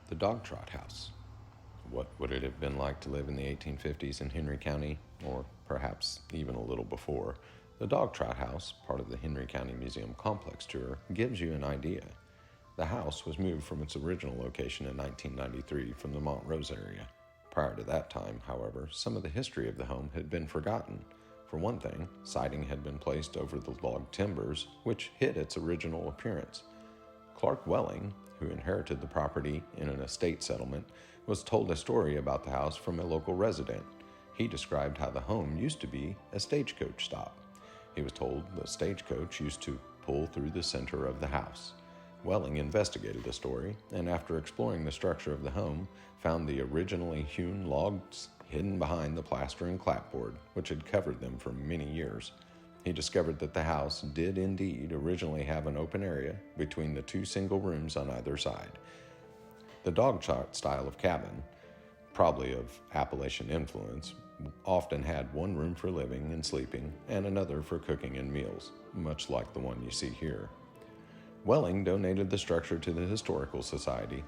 The Dog Trot House. What would it have been like to live in the 1850s in Henry County, or perhaps even a little before? The Dog Trot House, part of the Henry County Museum Complex Tour, gives you an idea. The house was moved from its original location in 1993 from the Montrose area. Prior to that time, however, some of the history of the home had been forgotten. For one thing, siding had been placed over the log timbers, which hid its original appearance. Clark Welling, who inherited the property in an estate settlement, was told a story about the house from a local resident. He described how the home used to be a stagecoach stop. He was told the stagecoach used to pull through the center of the house. Welling investigated the story, and after exploring the structure of the home, found the originally hewn logs hidden behind the plaster and clapboard, which had covered them for many years. He discovered that the house did indeed originally have an open area between the two single rooms on either side. The dog trot style of cabin, probably of Appalachian influence, often had one room for living and sleeping and another for cooking and meals, much like the one you see here. Welling donated the structure to the Historical Society.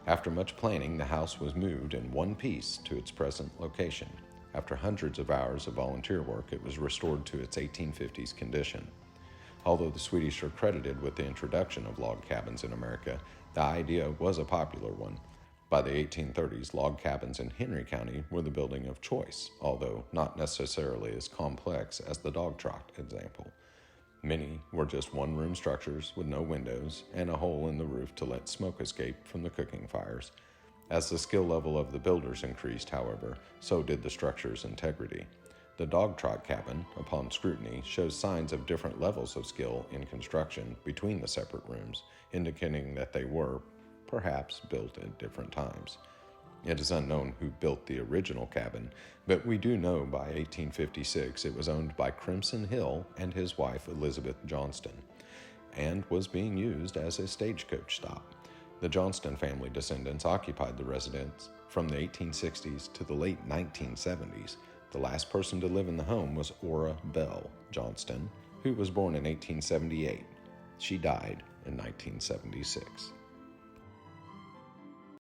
After much planning, the house was moved in one piece to its present location. After hundreds of hours of volunteer work, it was restored to its 1850s condition. Although the Swedish are credited with the introduction of log cabins in America, the idea was a popular one. By the 1830s, log cabins in Henry County were the building of choice, although not necessarily as complex as the dog trot example. Many were just one-room structures with no windows and a hole in the roof to let smoke escape from the cooking fires. As the skill level of the builders increased, however, so did the structure's integrity. The Dog Trot Cabin, upon scrutiny, shows signs of different levels of skill in construction between the separate rooms, indicating that they were, perhaps, built at different times. It is unknown who built the original cabin, but we do know by 1856 it was owned by Crimson Hill and his wife Elizabeth Johnston, and was being used as a stagecoach stop. The Johnston family descendants occupied the residence from the 1860s to the late 1970s. The last person to live in the home was Ora Bell Johnston, who was born in 1878. She died in 1976.